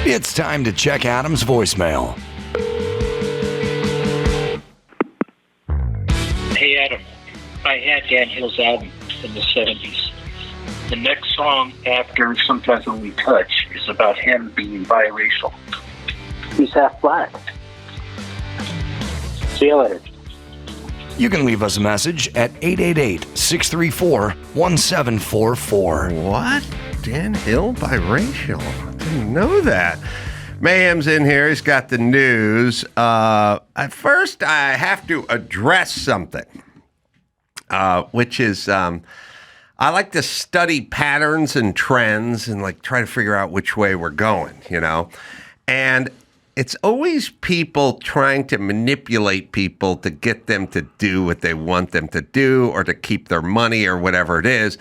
It's time to check Adam's voicemail. Hey Adam, I had Dan Hill's album in the 70s. The next song after Sometimes When We Touch is about him being biracial. He's half black. See you later. You can leave us a message at 888-634-1744. What? Dan Hill biracial? Didn't know that. Mayhem's in here. He's got the news. At first, I have to address something, which is I like to study patterns and trends and like try to figure out which way we're going, you know? And it's always people trying to manipulate people to get them to do what they want them to do or to keep their money or whatever it is.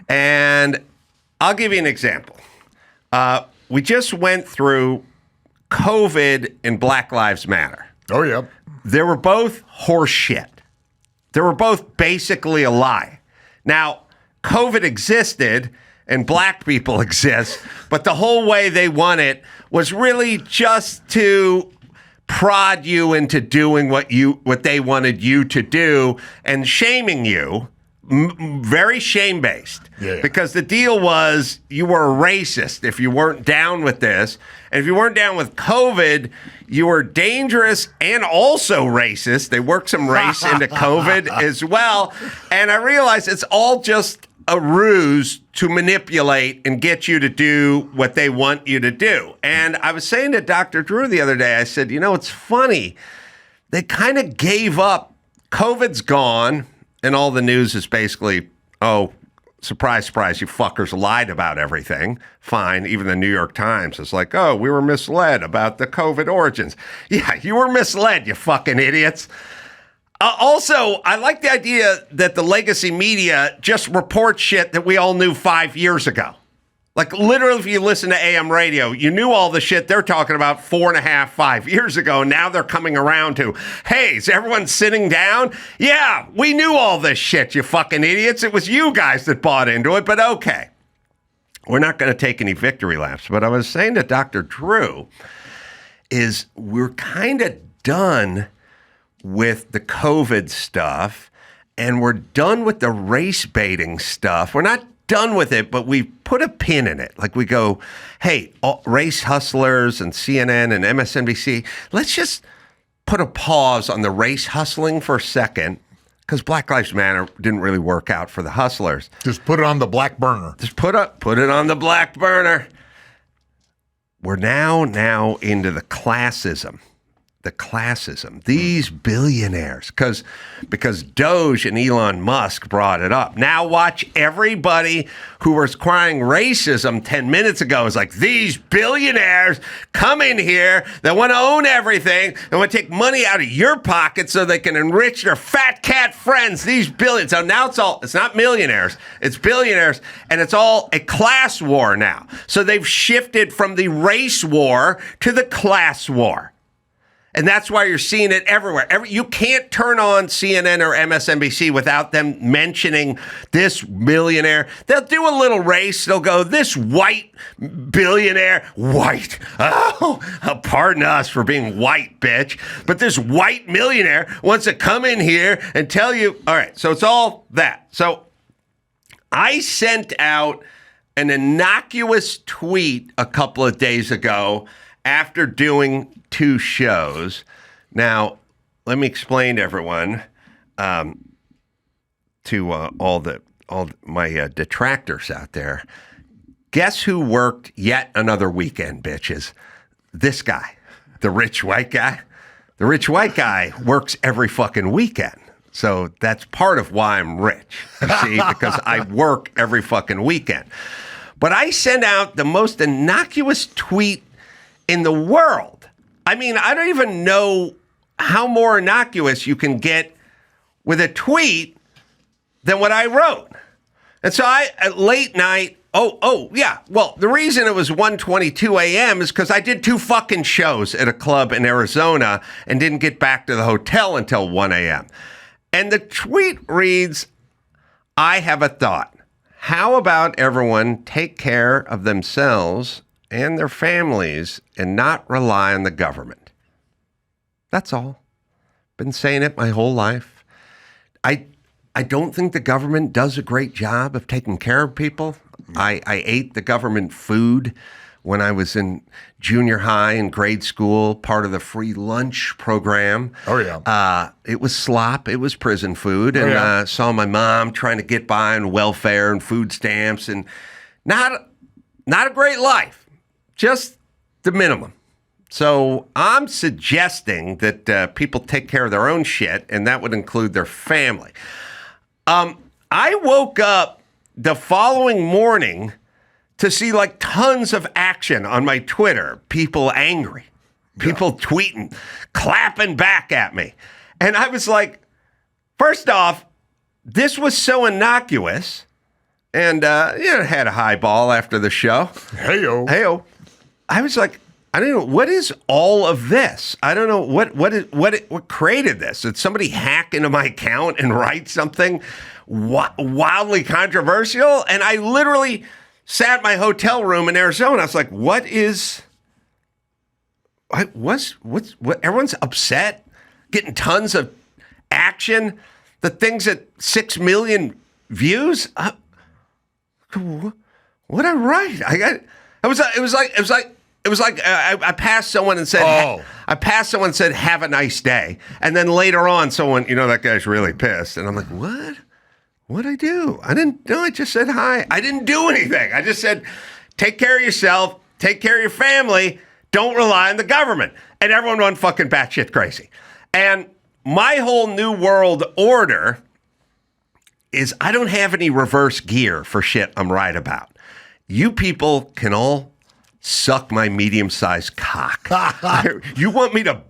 And I'll give you an example. We just went through COVID and Black Lives Matter. Oh, yeah. They were both horse shit. They were both basically a lie. Now, COVID existed and black people exist, but the whole way they won it was really just to prod you into doing what they wanted you to do and shaming you. Very shame-based. Yeah. Because the deal was you were a racist if you weren't down with this. And if you weren't down with COVID, you were dangerous and also racist. They worked some race into COVID as well. And I realized it's all just a ruse to manipulate and get you to do what they want you to do. And I was saying to Dr. Drew the other day, I said, you know, it's funny. They kind of gave up. COVID's gone. And all the news is basically, oh, surprise, surprise, you fuckers lied about everything. Fine. Even the New York Times is like, oh, we were misled about the COVID origins. Yeah, you were misled, you fucking idiots. Also, I like the idea that the legacy media just reports shit that we all knew 5 years ago. Like, literally, if you listen to AM radio, you knew all the shit they're talking about 4.5, 5 years ago. Now they're coming around to, hey, is everyone sitting down? Yeah, we knew all this shit, you fucking idiots. It was you guys that bought into it, but okay. We're not going to take any victory laps. But I was saying to Dr. Drew is we're kind of done with the COVID stuff, and we're done with the race baiting stuff. We're not done with it, but we put a pin in it. Like we go, hey, race hustlers and CNN and MSNBC, let's just put a pause on the race hustling for a second, because Black Lives Matter didn't really work out for the hustlers. Just put it on the black burner. Just put it on the black burner. We're now into the classism. The classism. These billionaires, because Doge and Elon Musk brought it up. Now watch everybody who was crying racism 10 minutes ago is like, these billionaires come in here, they want to own everything, they want to take money out of your pocket so they can enrich their fat cat friends, these billions. So now it's not millionaires, it's billionaires, and it's all a class war now. So they've shifted from the race war to the class war. And that's why you're seeing it everywhere. You can't turn on CNN or MSNBC without them mentioning this millionaire. They'll do a little race. They'll go, this white billionaire, white. Oh, pardon us for being white, bitch. But this white millionaire wants to come in here and tell you, all right, so it's all that. So I sent out an innocuous tweet a couple of days ago after doing 2 shows. Now, let me explain to everyone, to all my detractors out there. Guess who worked yet another weekend, bitches? This guy, the rich white guy. The rich white guy works every fucking weekend. So that's part of why I'm rich, you see, because I work every fucking weekend. But I sent out the most innocuous tweet in the world. I mean, I don't even know how more innocuous you can get with a tweet than what I wrote. And so at late night, yeah. Well, the reason it was 1:22 a.m. is because I did 2 fucking shows at a club in Arizona and didn't get back to the hotel until 1 a.m. And the tweet reads, I have a thought. How about everyone take care of themselves and their families and not rely on the government. That's all. Been saying it my whole life. I don't think the government does a great job of taking care of people. I ate the government food when I was in junior high and grade school, part of the free lunch program. Oh, yeah. It was slop. It was prison food. And saw my mom trying to get by on welfare and food stamps. And not a great life. Just the minimum. So I'm suggesting that people take care of their own shit, and that would include their family. I woke up the following morning to see like tons of action on my Twitter. People angry, people tweeting, clapping back at me. And I was like, first off, this was so innocuous. And, had a highball after the show. Hey-o. I was like, I don't know, what is all of this? I don't know what created this. Did somebody hack into my account and write something wildly controversial? And I literally sat in my hotel room in Arizona. I was like, what? Everyone's upset, getting tons of action. The thing's at 6 million views. What I write? It was like I passed someone and said, have a nice day. And then later on, someone, that guy's really pissed. And I'm like, what? What'd I do? I just said hi. I didn't do anything. I just said, take care of yourself, take care of your family, don't rely on the government. And everyone went fucking batshit crazy. And my whole new world order is I don't have any reverse gear for shit I'm right about. You people can all suck my medium-sized cock. You want me to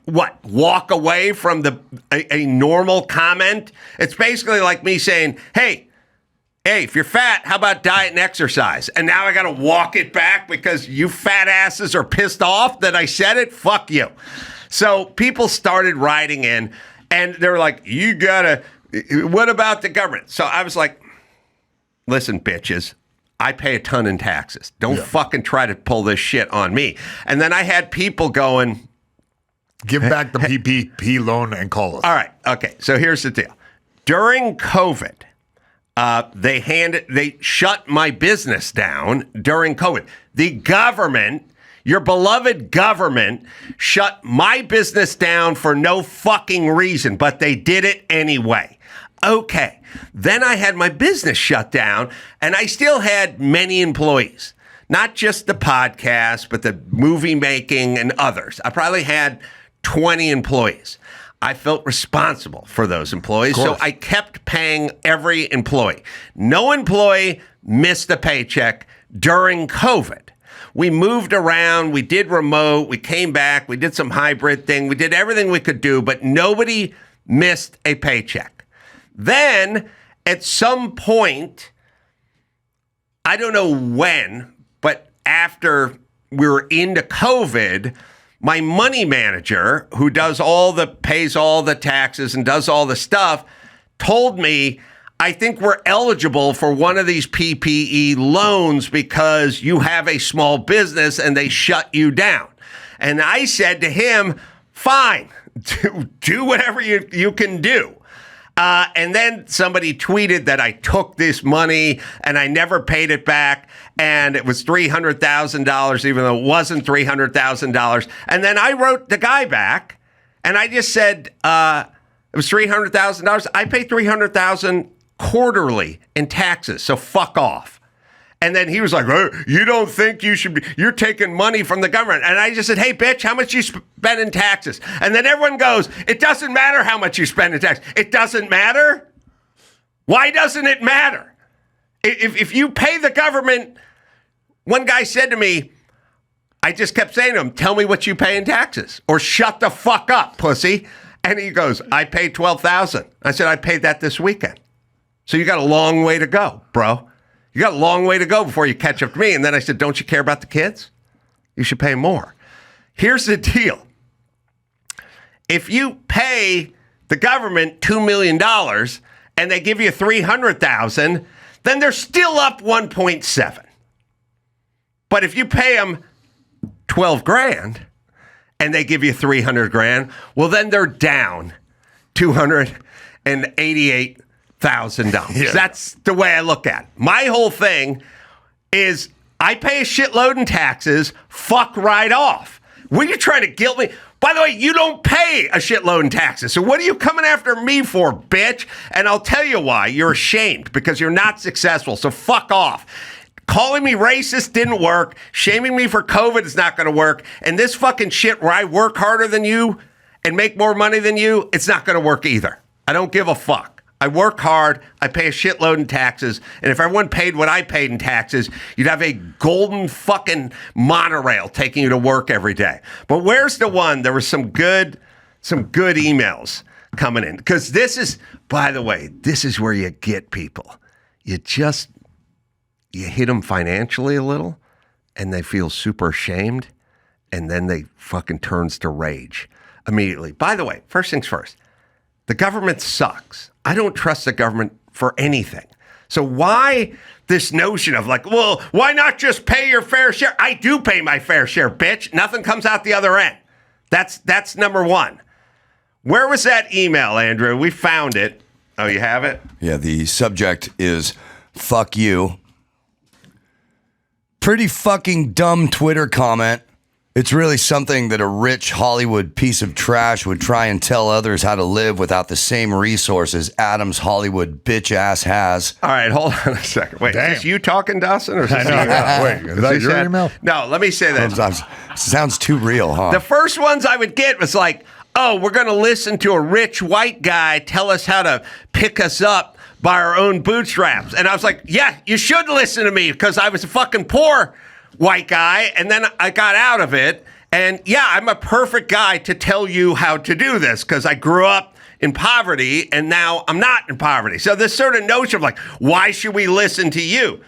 what? Walk away from a normal comment? It's basically like me saying, hey, if you're fat, how about diet and exercise? And now I got to walk it back because you fat asses are pissed off that I said it? Fuck you. So people started writing in, and they were like, what about the government? So I was like, listen, bitches. I pay a ton in taxes. Don't fucking try to pull this shit on me. And then I had people going, give back the PPP loan and call us. All right. Okay. So here's the deal. During COVID, they shut my business down during COVID. The government, your beloved government, shut my business down for no fucking reason, but they did it anyway. Okay. Then I had my business shut down, and I still had many employees, not just the podcast, but the movie making and others. I probably had 20 employees. I felt responsible for those employees, so I kept paying every employee. No employee missed a paycheck during COVID. We moved around, we did remote, we came back, we did some hybrid thing, we did everything we could do, but nobody missed a paycheck. Then, at some point, I don't know when, but after we were into COVID, my money manager, who pays all the taxes and does all the stuff, told me, I think we're eligible for one of these PPE loans because you have a small business and they shut you down. And I said to him, fine, do whatever you can do. And then somebody tweeted that I took this money and I never paid it back. And it was $300,000, even though it wasn't $300,000. And then I wrote the guy back and I just said, it was $300,000. I pay $300,000 quarterly in taxes. So fuck off. And then he was like, oh, you don't think you're taking money from the government. And I just said, hey, bitch, how much you spend in taxes? And then everyone goes, it doesn't matter how much you spend in taxes. It doesn't matter? Why doesn't it matter? If you pay the government, one guy said to me, I just kept saying to him, tell me what you pay in taxes or shut the fuck up, pussy. And he goes, I paid $12,000. I said, I paid that this weekend. So you got a long way to go, bro. You got a long way to go before you catch up to me. And then I said, don't you care about the kids? You should pay more. Here's the deal. If you pay the government $2 million and they give you $300,000, then they're still up 1.7. But if you pay them 12 grand and they give you 300 grand, well, then they're down $288,000. Yeah. That's the way I look at it. My whole thing is I pay a shitload in taxes, fuck right off. What are you trying to guilt me? By the way, you don't pay a shitload in taxes. So what are you coming after me for, bitch? And I'll tell you why. You're ashamed because you're not successful. So fuck off. Calling me racist didn't work. Shaming me for COVID is not going to work. And this fucking shit where I work harder than you and make more money than you, it's not going to work either. I don't give a fuck. I work hard. I pay a shitload in taxes. And if everyone paid what I paid in taxes, you'd have a golden fucking monorail taking you to work every day. But where's the one? There were some good emails coming in. Because this is, by the way, this is where you get people. You hit them financially a little, and they feel super ashamed, and then they fucking turns to rage immediately. By the way, first things first, the government sucks. I don't trust the government for anything. So why this notion of like, well, why not just pay your fair share? I do pay my fair share, bitch. Nothing comes out the other end. That's number one. Where was that email, Andrew? We found it. Oh, you have it? Yeah, the subject is fuck you. Pretty fucking dumb Twitter comment. It's really something that a rich Hollywood piece of trash would try and tell others how to live without the same resources Adam's Hollywood bitch ass has. All right, hold on a second. Wait, Damn. is this you talking, Dawson? Or is this email? Wait, is that your email? No, let me say this. Sounds too real, huh? The first ones I would get was like, oh, we're going to listen to a rich white guy tell us how to pick us up by our own bootstraps. And I was like, yeah, you should listen to me because I was a fucking poor white guy, and then I got out of it. And yeah, I'm a perfect guy to tell you how to do this because I grew up in poverty and now I'm not in poverty. So this sort of notion of like, why should we listen to you?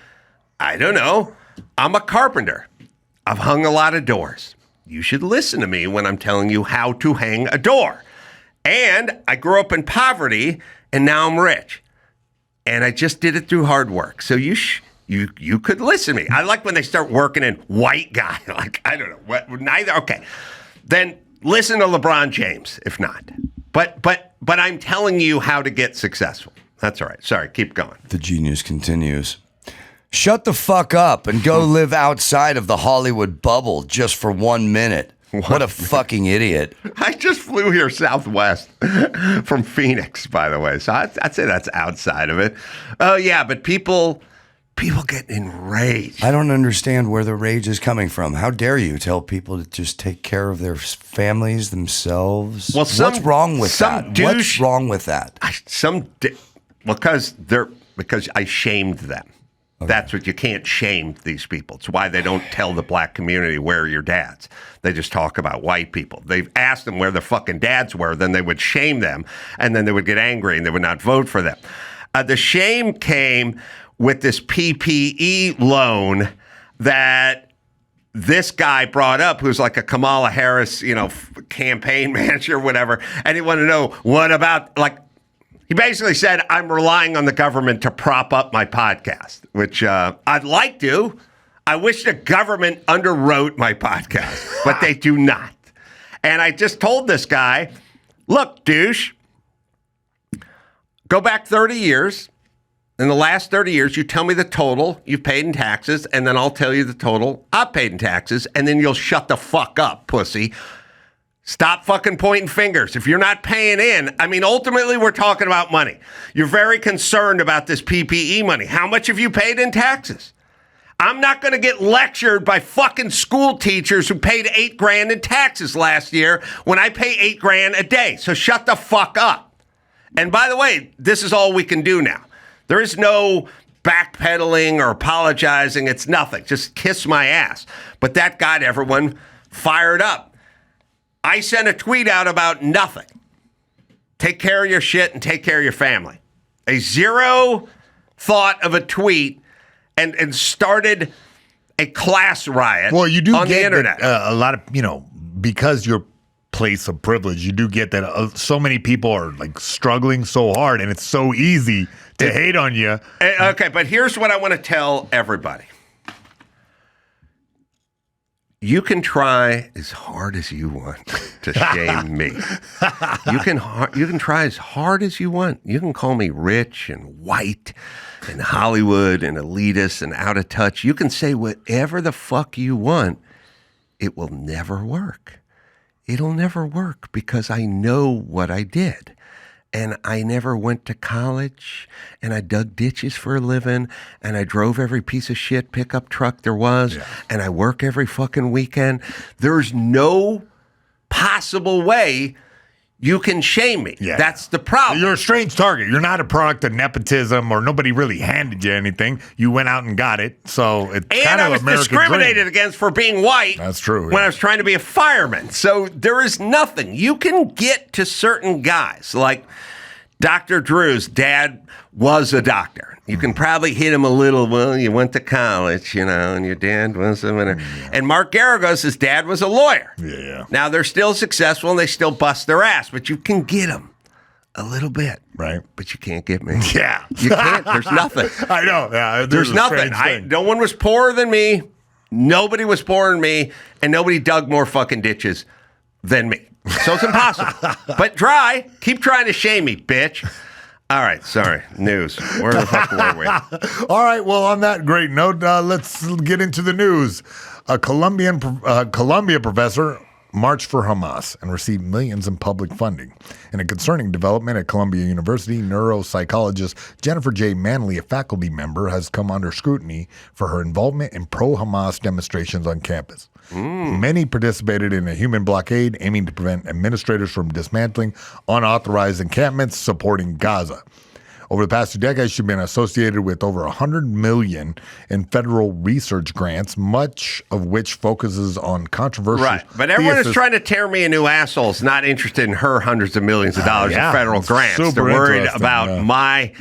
I don't know. I'm a carpenter. I've hung a lot of doors. You should listen to me when I'm telling you how to hang a door. And I grew up in poverty and now I'm rich. And I just did it through hard work. So you could listen to me. I like when they start working in white guy. Like, I don't know. Neither. Okay. Then listen to LeBron James, if not. But I'm telling you how to get successful. That's all right. Sorry. Keep going. The genius continues. Shut the fuck up and go live outside of the Hollywood bubble just for 1 minute. What a fucking idiot. I just flew here southwest from Phoenix, by the way. So I'd say that's outside of it. Oh, yeah. But people get enraged. I don't understand where the rage is coming from. How dare you tell people to just take care of their families themselves? Well, what's wrong with that? What's wrong with that? Because I shamed them. Okay. That's what you can't shame these people. It's why they don't tell the black community where are your dads. They just talk about white people. They've asked them where their fucking dads were, then they would shame them, and then they would get angry and they would not vote for them. The shame came with this PPE loan that this guy brought up, who's like a Kamala Harris, campaign manager, whatever. And he wanted to know, what about, like, he basically said, I'm relying on the government to prop up my podcast, which I'd like to. I wish the government underwrote my podcast, but they do not. And I just told this guy, look, douche, go back 30 years. In the last 30 years, you tell me the total you've paid in taxes, and then I'll tell you the total I've paid in taxes, and then you'll shut the fuck up, pussy. Stop fucking pointing fingers. If you're not paying in, ultimately we're talking about money. You're very concerned about this PPE money. How much have you paid in taxes? I'm not going to get lectured by fucking school teachers who paid $8,000 in taxes last year when I pay $8,000 a day. So shut the fuck up. And by the way, this is all we can do now. There is no backpedaling or apologizing. It's nothing. Just kiss my ass. But that got everyone fired up. I sent a tweet out about nothing. Take care of your shit and take care of your family. A zero thought of a tweet and started a class riot on the internet. A lot of, because you're place of privilege, you do get that so many people are like struggling so hard and it's so easy to hate on you. Okay, but here's what I want to tell everybody. You can try as hard as you want to shame me. You can try as hard as you want. You can call me rich and white and Hollywood and elitist and out of touch. You can say whatever the fuck you want. It will never work. It'll never work because I know what I did. And I never went to college, and I dug ditches for a living, and I drove every piece of shit pickup truck there was, and I work every fucking weekend. There's no possible way you can shame me. Yeah. That's the problem. You're a strange target. You're not a product of nepotism or nobody really handed you anything. You went out and got it. So it's kind I of was American discriminated dream. against for being white. That's true. When I was trying to be a fireman. So there is nothing. You can get to certain guys. Like Dr. Drew's dad was a doctor. You can probably hit him a little. Well, you went to college, and your dad was a winner. And Mark Garagos, his dad was a lawyer. Yeah. Now they're still successful and they still bust their ass, but you can get them a little bit. Right. But you can't get me. Yeah. You can't. There's nothing. I know. Yeah, There's nothing. No one was poorer than me. Nobody was poorer than me. And nobody dug more fucking ditches than me. So it's impossible. But keep trying to shame me, bitch. All right, sorry. News. Where the fuck were we? All right, well, on that great note, let's get into the news. A Columbia professor marched for Hamas and received millions in public funding. In a concerning development at Columbia University, neuropsychologist Jennifer J. Manley, a faculty member, has come under scrutiny for her involvement in pro-Hamas demonstrations on campus. Many participated in a human blockade aiming to prevent administrators from dismantling unauthorized encampments supporting Gaza. Over the past 2 decades, she's been associated with over $100 million in federal research grants, much of which focuses on controversial. Right, but everyone is trying to tear me a new asshole. Is not interested in her hundreds of millions of dollars in federal grants. They're worried about my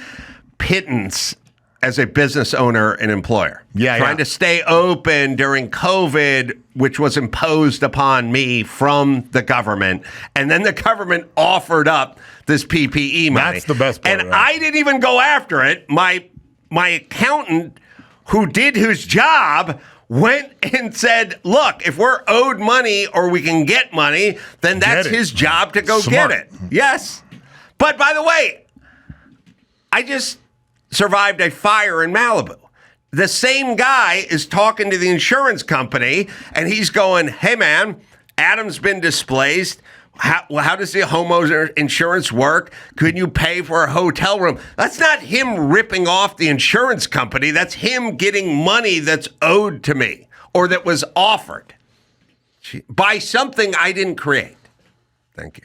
pittance as a business owner and employer. Trying to stay open during COVID, which was imposed upon me from the government. And then the government offered up this PPE money. That's the best part. And I didn't even go after it. My accountant, who did his job, went and said, look, if we're owed money or we can get money, then that's his job to go get it. Yes. But by the way, I just survived a fire in Malibu. The same guy is talking to the insurance company, and he's going, hey, man, Adam's been displaced. How does the homeowner insurance work? Could you pay for a hotel room? That's not him ripping off the insurance company. That's him getting money that's owed to me or that was offered by something I didn't create. Thank you.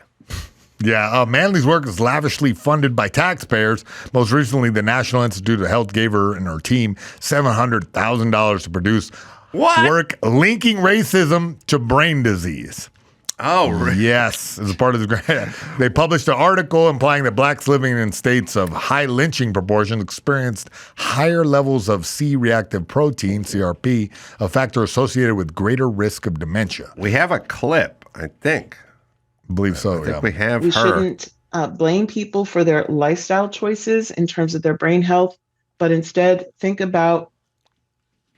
Yeah, Manley's work is lavishly funded by taxpayers. Most recently, the National Institute of Health gave her and her team $700,000 to produce work linking racism to brain disease. Oh, really? Yes, as part of the grant. They published an article implying that blacks living in states of high lynching proportions experienced higher levels of C-reactive protein, CRP, a factor associated with greater risk of dementia. We have a clip, I think. I believe so, I think we have We her. shouldn't blame people for their lifestyle choices in terms of their brain health, but instead think about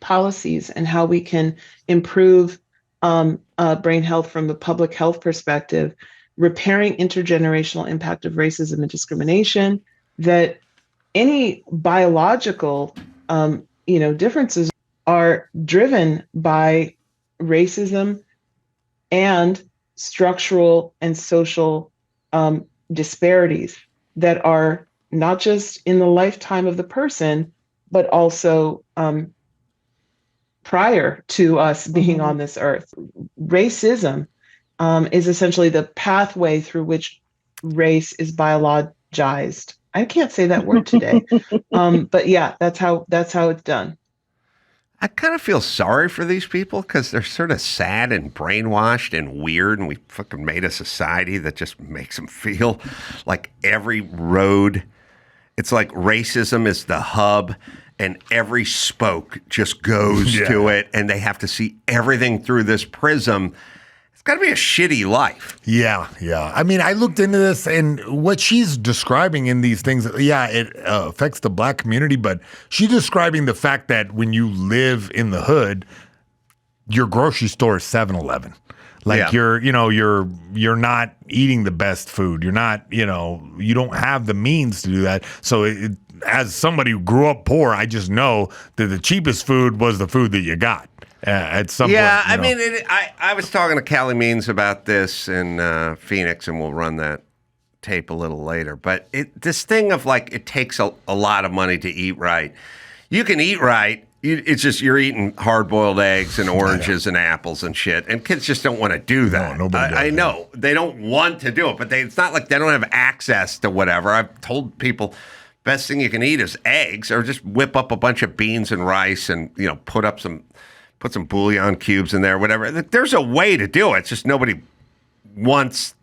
policies and how we can improve brain health from the public health perspective, repairing intergenerational impact of racism and discrimination, that any biological differences are driven by racism and structural and social disparities that are not just in the lifetime of the person, but also prior to us being on this earth. Racism is essentially the pathway through which race is biologized. I can't say that word today, but yeah, that's how it's done. I kind of feel sorry for these people because they're sort of sad and brainwashed and weird, and we fucking made a society that just makes them feel like every road, it's like racism is the hub, and every spoke just goes to it, and they have to see everything through this prism. It's got to be a shitty life. Yeah. I mean, I looked into this, and what she's describing in these things, it affects the black community, but she's describing the fact that when you live in the hood, your grocery store is 7-Eleven. Like you're not eating the best food. You're not, you don't have the means to do that. So as somebody who grew up poor, I just know that the cheapest food was the food that you got at some point. Yeah, I mean, I was talking to Callie Means about this in Phoenix, and we'll run that tape a little later. But this thing of like it takes a lot of money to eat right. You can eat right. It's just you're eating hard-boiled eggs and oranges and apples and shit, and kids just don't want to do that. No, nobody does. I know. They don't want to do it, but it's not like they don't have access to whatever. I've told people best thing you can eat is eggs, or just whip up a bunch of beans and rice and, put some bouillon cubes in there, whatever. There's a way to do it. It's just nobody wants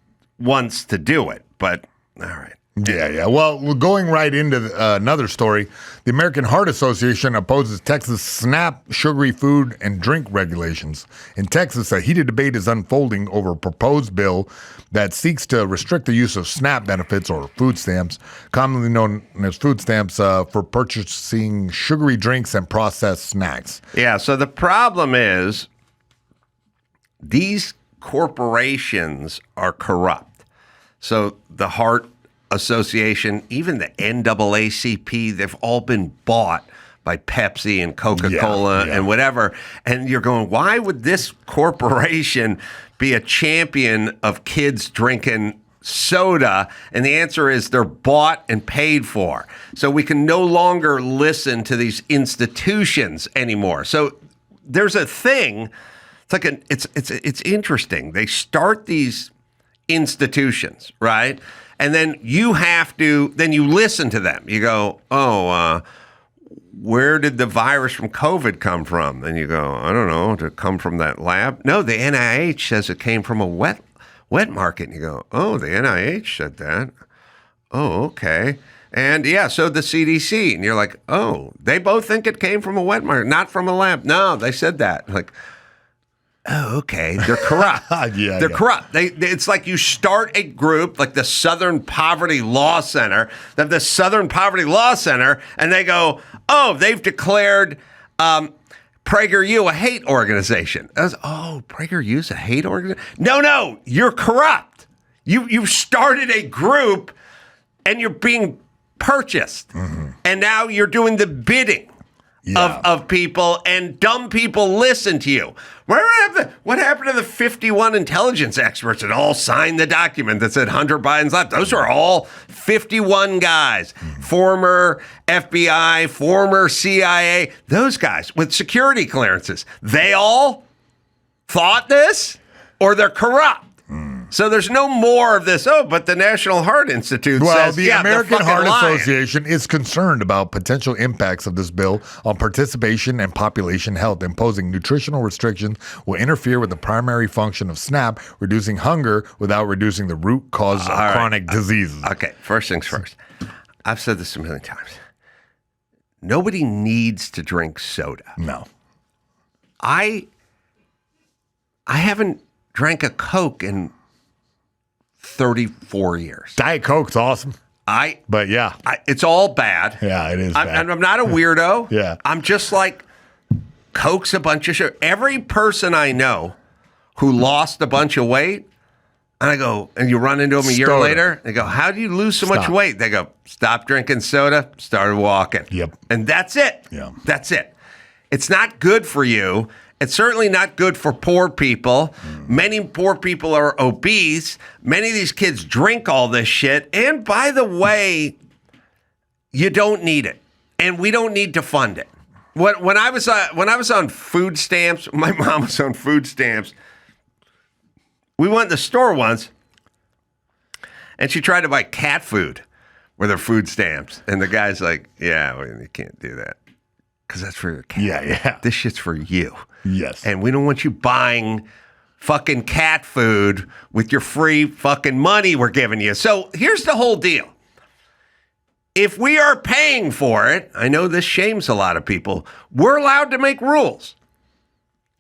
to do it, but all right. Yeah. Well, we're going right into another story. The American Heart Association opposes Texas SNAP sugary food and drink regulations. In Texas, a heated debate is unfolding over a proposed bill that seeks to restrict the use of SNAP benefits, or food stamps, commonly known as food stamps, for purchasing sugary drinks and processed snacks. Yeah, so the problem is these corporations are corrupt. So the Heart Association, even the NAACP, they've all been bought by Pepsi and Coca-Cola and whatever. And you're going, why would this corporation be a champion of kids drinking soda? And the answer is they're bought and paid for. So we can no longer listen to these institutions anymore. So there's a thing. It's like it's interesting. They start these institutions, right? And then you listen to them. You go, where did the virus from COVID come from? Then you go, I don't know, did it come from that lab? No, the NIH says it came from a wet market. And you go, oh, the NIH said that. Oh, okay. And so the CDC. And you're like, oh, they both think it came from a wet market, not from a lab. No, they said that. Like, oh, okay. They're corrupt. They're corrupt. It's like you start a group like the Southern Poverty Law Center. They have the Southern Poverty Law Center, and they go, oh, they've declared PragerU a hate organization. PragerU's a hate organization? No, you're corrupt. You've started a group, and you're being purchased. Mm-hmm. And now you're doing the bidding of people, and dumb people listen to you. What happened to the 51 intelligence experts that all signed the document that said Hunter Biden's left? Those are all 51 guys, former FBI, former CIA, those guys with security clearances. They all thought this, or they're corrupt. So there's no more of this, but the National Heart Institute says, the American Heart Association is concerned about potential impacts of this bill on participation and population health. Imposing nutritional restrictions will interfere with the primary function of SNAP, reducing hunger without reducing the root cause of chronic diseases. Okay, first things first. I've said this a million times. Nobody needs to drink soda. No. I haven't drank a Coke in 34 years. Diet Coke's awesome. It's all bad. Yeah, it is bad. I'm not a weirdo. Yeah. I'm just like, Coke's a bunch of shit. Every person I know who lost a bunch of weight, and I go, and you run into them a year later, they go, how do you lose so much weight? They go, stop drinking soda, started walking. Yep. And that's it. Yeah. That's it. It's not good for you. It's certainly not good for poor people. Many poor people are obese. Many of these kids drink all this shit. And by the way, you don't need it. And we don't need to fund it. When I was on food stamps, my mom was on food stamps. We went in the store once, and she tried to buy cat food with her food stamps. And the guy's like, you can't do that. Because that's for your cat. Yeah. This shit's for you. Yes. And we don't want you buying fucking cat food with your free fucking money we're giving you. So here's the whole deal. If we are paying for it, I know this shames a lot of people, we're allowed to make rules.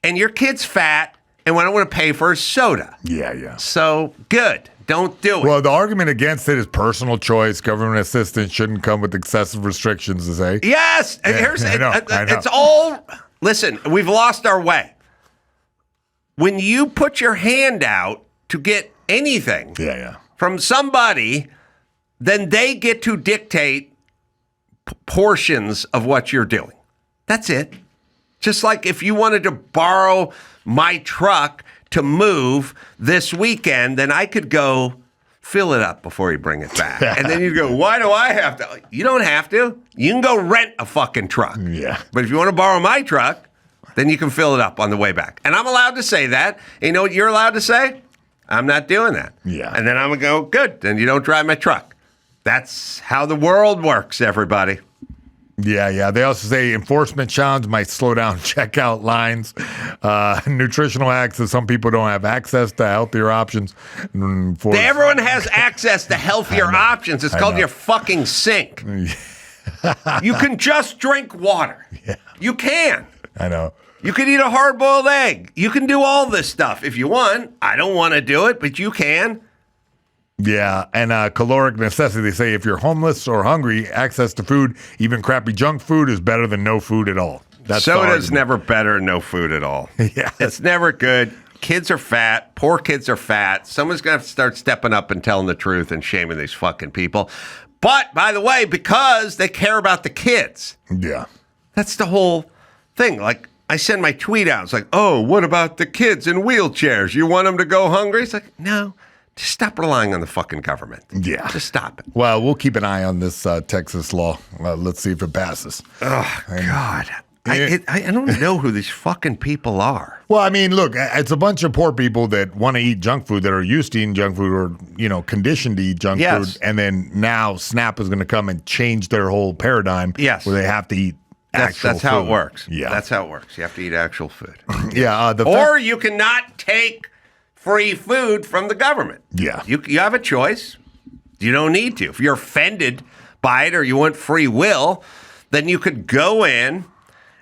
And your kid's fat, and what I want to pay for is soda. Yeah. So good. Don't do it. Well, the argument against it is personal choice. Government assistance shouldn't come with excessive restrictions, to say. Yes. I know. It's all, listen, we've lost our way. when you put your hand out to get anything from somebody, then they get to dictate portions of what you're doing. That's it. Just like if you wanted to borrow my truck to move this weekend, then I could go fill it up before you bring it back. And then you go, why do I have to? You don't have to. You can go rent a fucking truck. Yeah. But if you want to borrow my truck, then you can fill it up on the way back. And I'm allowed to say that. And you know what you're allowed to say? I'm not doing that. Yeah. And then I'm going to go, good, then you don't drive my truck. That's how the world works, everybody. Yeah. They also say enforcement challenge might slow down checkout lines. Nutritional access. Some people don't have access to healthier options. Everyone has access to healthier options. It's called your fucking sink. You can just drink water. Yeah. You can. I know. You can eat a hard-boiled egg. You can do all this stuff if you want. I don't want to do it, but you can. Yeah, and caloric necessity. They say if you're homeless or hungry, access to food, even crappy junk food, is better than no food at all. Soda's never better than no food at all. Yeah. It's never good. Kids are fat. Poor kids are fat. Someone's going to have to start stepping up and telling the truth and shaming these fucking people. But, by the way, because they care about the kids. Yeah. That's the whole thing. Like, I send my tweet out. It's like, oh, what about the kids in wheelchairs? You want them to go hungry? It's like, no. Just stop relying on the fucking government. Yeah. Just stop it. Well, we'll keep an eye on this Texas law. Let's see if it passes. Oh, God. I don't know who these fucking people are. Well, I mean, look, it's a bunch of poor people that want to eat junk food, that are used to eating junk food or, conditioned to eat junk food. And then now SNAP is going to come and change their whole paradigm where they have to eat actual That's how food. it works. Yeah. That's how it works. You have to eat actual food. Yeah. Or you cannot take free food from the government. Yeah. You have a choice. You don't need to. If you're offended by it or you want free will, then you could go in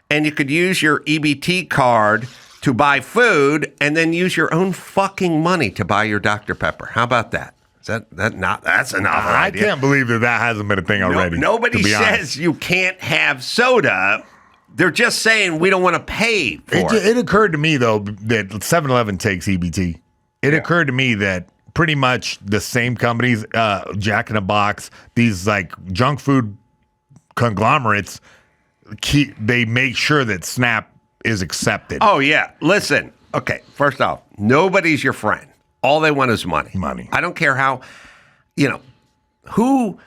and you could use your EBT card to buy food and then use your own fucking money to buy your Dr. Pepper. How about that? That's a novel I idea. can't believe that hasn't been a thing already. Nobody says you can't have soda. They're just saying we don't want to pay for it. It occurred to me, though, that 7-Eleven takes EBT. It occurred to me that pretty much the same companies, Jack in the Box, these like junk food conglomerates, they make sure that SNAP is accepted. Oh, yeah. Listen. Okay. First off, nobody's your friend. All they want is money. Money. I don't care how, who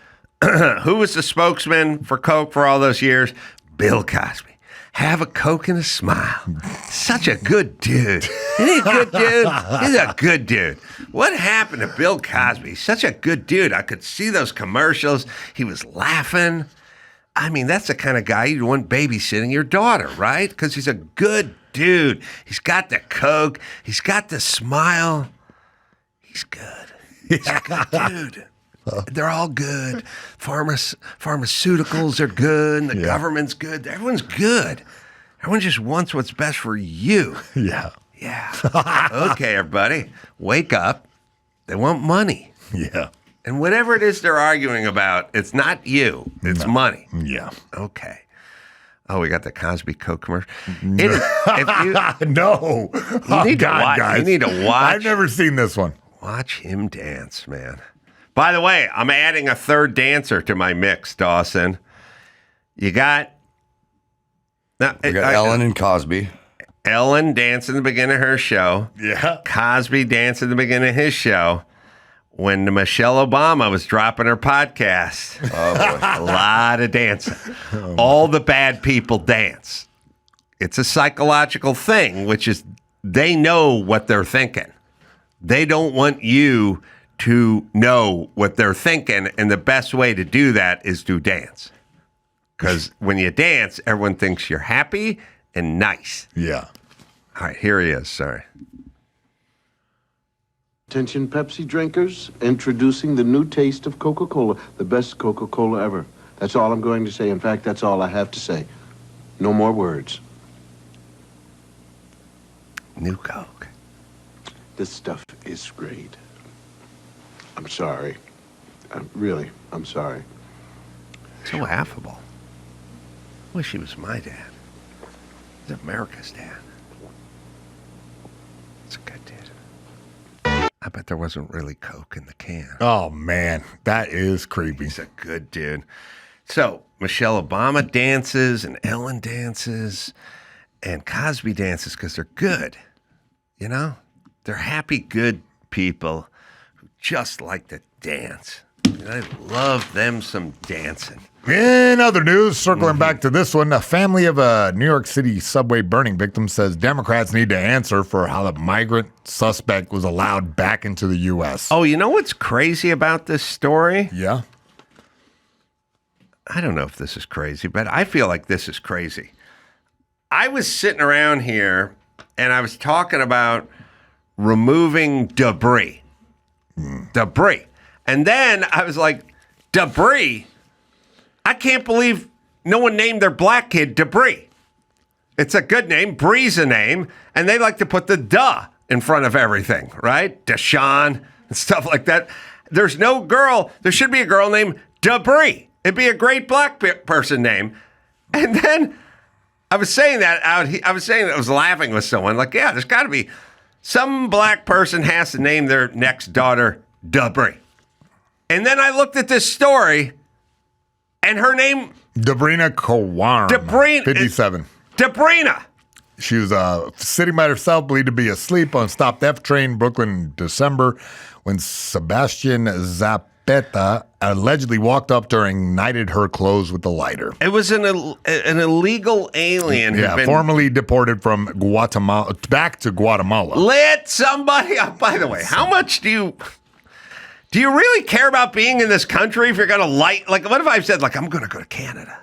was the spokesman for Coke for all those years? Bill Cosby. Have a Coke and a smile. Such a good dude. Isn't he a good dude? He's a good dude. What happened to Bill Cosby? Such a good dude. I could see those commercials. He was laughing. I mean, that's the kind of guy you'd want babysitting your daughter, right? Because he's a good dude. He's got the Coke. He's got the smile. He's good. He's a good dude. They're all good. Pharmaceuticals are good. And the government's good. Everyone's good. Everyone just wants what's best for you. Yeah. Yeah. Okay, everybody. Wake up. They want money. Yeah. And whatever it is they're arguing about, it's not you. It's money. Yeah. Okay. Oh, we got the Cosby Coke commercial. No. You need to watch. Guys. You need to watch. I've never seen this one. Watch him dance, man. By the way, I'm adding a third dancer to my mix, Dawson. You got... We got Ellen and Cosby. Ellen danced in the beginning of her show. Yeah. Cosby danced in the beginning of his show. When Michelle Obama was dropping her podcast. Oh, boy. A lot of dancing. All the bad people dance. It's a psychological thing, which is they know what they're thinking. They don't want you to know what they're thinking, and the best way to do that is to dance. Because when you dance, everyone thinks you're happy and nice. Yeah. All right, here he is. Sorry. Attention Pepsi drinkers, introducing the new taste of Coca-Cola, the best Coca-Cola ever. That's all I'm going to say. In fact, that's all I have to say. No more words. New Coke. This stuff is great. I'm sorry. I'm sorry. So affable. Wish he was my dad. He's America's dad. That's a good dude. I bet there wasn't really Coke in the can. Oh, man. That is creepy. He's a good dude. So, Michelle Obama dances and Ellen dances and Cosby dances because they're good. You know? They're happy, good people who just like to dance. And I love them some dancing. In other news, circling back to this one, a family of a New York City subway burning victim says Democrats need to answer for how the migrant suspect was allowed back into the U.S. Oh, you know what's crazy about this story? Yeah? I don't know if this is crazy, but I feel like this is crazy. I was sitting around here and I was talking about removing debris. Debris. And then I was like, debris? I can't believe no one named their black kid Debris. It's a good name. Bree's a name. And they like to put the duh in front of everything, right? Deshaun and stuff like that. There's no girl. There should be a girl named Debris. It'd be a great black person name. And then I was saying that out. I was laughing with someone like, yeah, there's got to be some black person has to name their next daughter Debris. And then I looked at this story. And her name... Debrina Kawarm. 57. Debrina. She was sitting by herself, believed to be asleep on stopped F train, Brooklyn, in December, when Sebastian Zapata allegedly walked up to her and ignited her clothes with a lighter. It was an illegal alien who'd been formerly deported from Guatemala back to Guatemala. Lit somebody up. By the way, how much do you really care about being in this country if you're going to light? Like, what if I said, like, I'm going to go to Canada?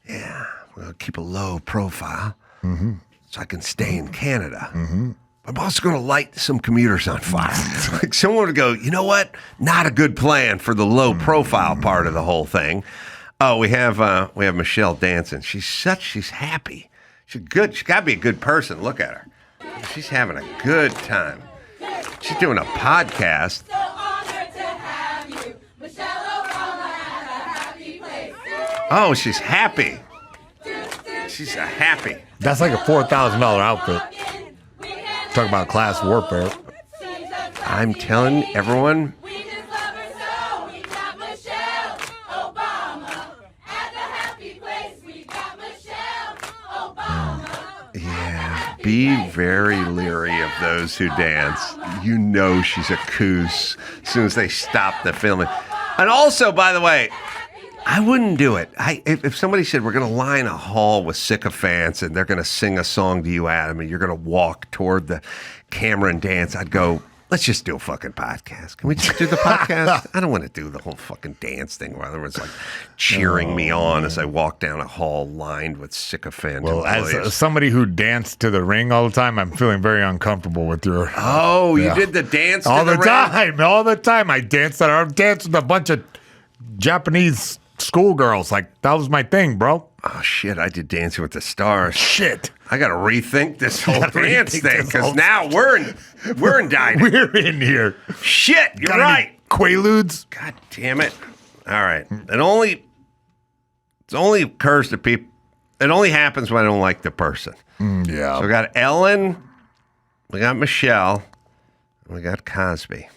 Yeah, we'll keep a low profile so I can stay in Canada. I'm also going to light some commuters on fire. Like, someone would go, you know what? Not a good plan for the low profile part of the whole thing. Oh, we have Michelle dancing. She's happy. She's good. She's got to be a good person. Look at her. She's having a good time. She's doing a podcast. Oh, she's happy. She's happy. That's like a $4,000 outfit. Talk about class warfare. I'm telling everyone. Yeah, be very leery of those who dance. You know she's a coos as soon as they stop the filming. And also, by the way, I wouldn't do it. If somebody said we're going to line a hall with sycophants and they're going to sing a song to you, Adam, and you're going to walk toward the camera and dance, I'd go, let's just do a fucking podcast. Can we just do the podcast? I don't want to do the whole fucking dance thing where everyone's like cheering me on as I walk down a hall lined with sycophant. Well, as somebody who danced to the ring all the time, I'm feeling very uncomfortable with your... Oh, you did the dance all to the time. All the time. I danced with a bunch of Japanese schoolgirls. Like, that was my thing, bro. Oh, shit. I did Dancing with the Stars. Shit. I got to rethink this whole dance thing because now we're indicted. We're in here. Shit, you're right. Quaaludes. God damn it. All right. It only occurs to people. It only happens when I don't like the person. Yeah. So we got Ellen, we got Michelle, and we got Cosby.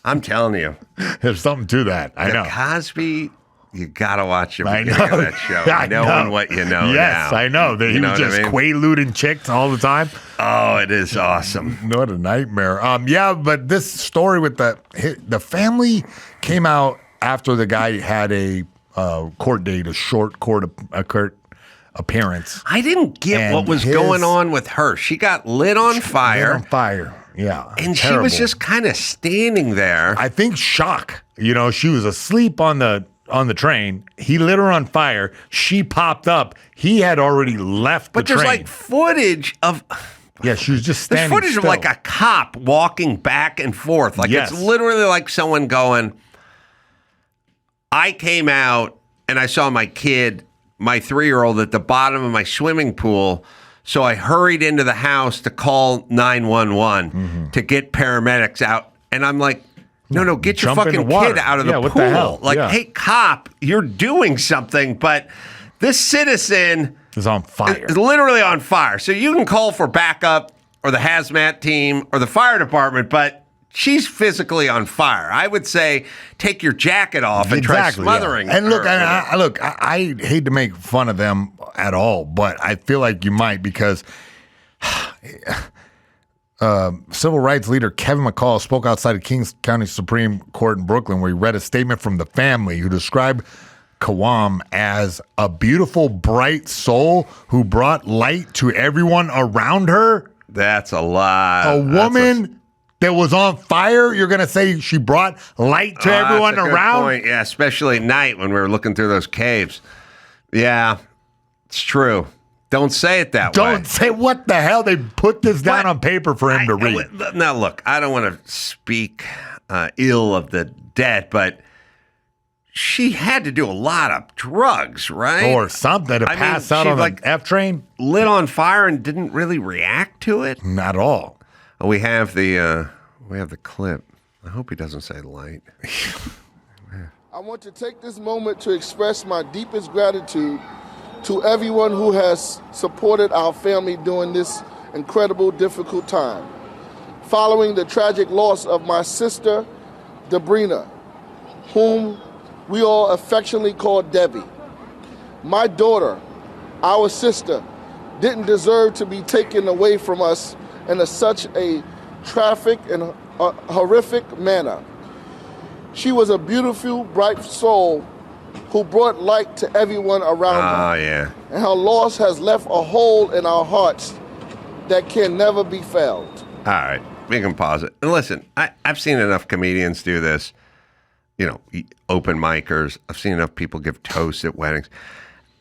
I'm telling you. There's something to that. I know. Cosby, you got to watch the beginning of that show. Knowing what you know yes, now. I know. He was just quaaluding chicks all the time. Oh, it is awesome. What a nightmare. Yeah, but this story with the family came out after the guy had a court date, a short court appearance. I didn't get what was going on with her. She got lit on fire. Yeah. And terrible. She was just kind of standing there. I think shock. You know, she was asleep on the train. He lit her on fire. She popped up. He had already left the train. But there's like footage of... Yeah, she was just standing There's footage still. of like a cop walking back and forth. Like It's literally like someone going, I came out and I saw my kid, my 3-year-old, at the bottom of my swimming pool. So I hurried into the house to call 911 to get paramedics out. And I'm like, no, get your fucking kid out of the pool. What the hell? Like, hey, cop, you're doing something, but this citizen is on fire. Is literally on fire. So you can call for backup or the hazmat team or the fire department, but she's physically on fire. I would say take your jacket off and try smothering her. And look, her. I hate to make fun of them at all, but I feel like you might because civil rights leader Kevin McCall spoke outside of Kings County Supreme Court in Brooklyn, where he read a statement from the family who described Kawam as a beautiful, bright soul who brought light to everyone around her. That's a lot. A woman that was on fire, you're going to say she brought light to everyone that's a good around? point. Yeah, especially at night when we were looking through those caves. Yeah, it's true. Don't say it that way. Don't say what the hell. They put this down on paper for him to read. Now, look, I don't want to speak ill of the dead, but she had to do a lot of drugs, right? Or something to pass out on the F train. Lit on fire and didn't really react to it? Not at all. Oh, we have the clip. I hope he doesn't say light. I want to take this moment to express my deepest gratitude to everyone who has supported our family during this incredible, difficult time. Following the tragic loss of my sister, Debrina, whom we all affectionately call Debbie. My daughter, our sister, didn't deserve to be taken away from us in such a tragic and horrific manner. She was a beautiful, bright soul who brought light to everyone around her. Oh, yeah. And her loss has left a hole in our hearts that can never be filled. All right, we can pause it. And listen, I've seen enough comedians do this, open micers. I've seen enough people give toasts at weddings.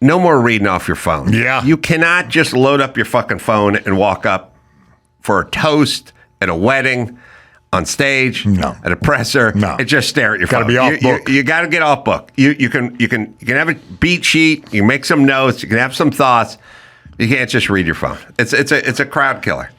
No more reading off your phone. Yeah. You cannot just load up your fucking phone and walk up for a toast at a wedding, on stage, at a presser, and just stare at your phone. Got to be off book. You got to get off book. You can have a beat sheet. You can make some notes. You can have some thoughts. You can't just read your phone. It's a crowd killer.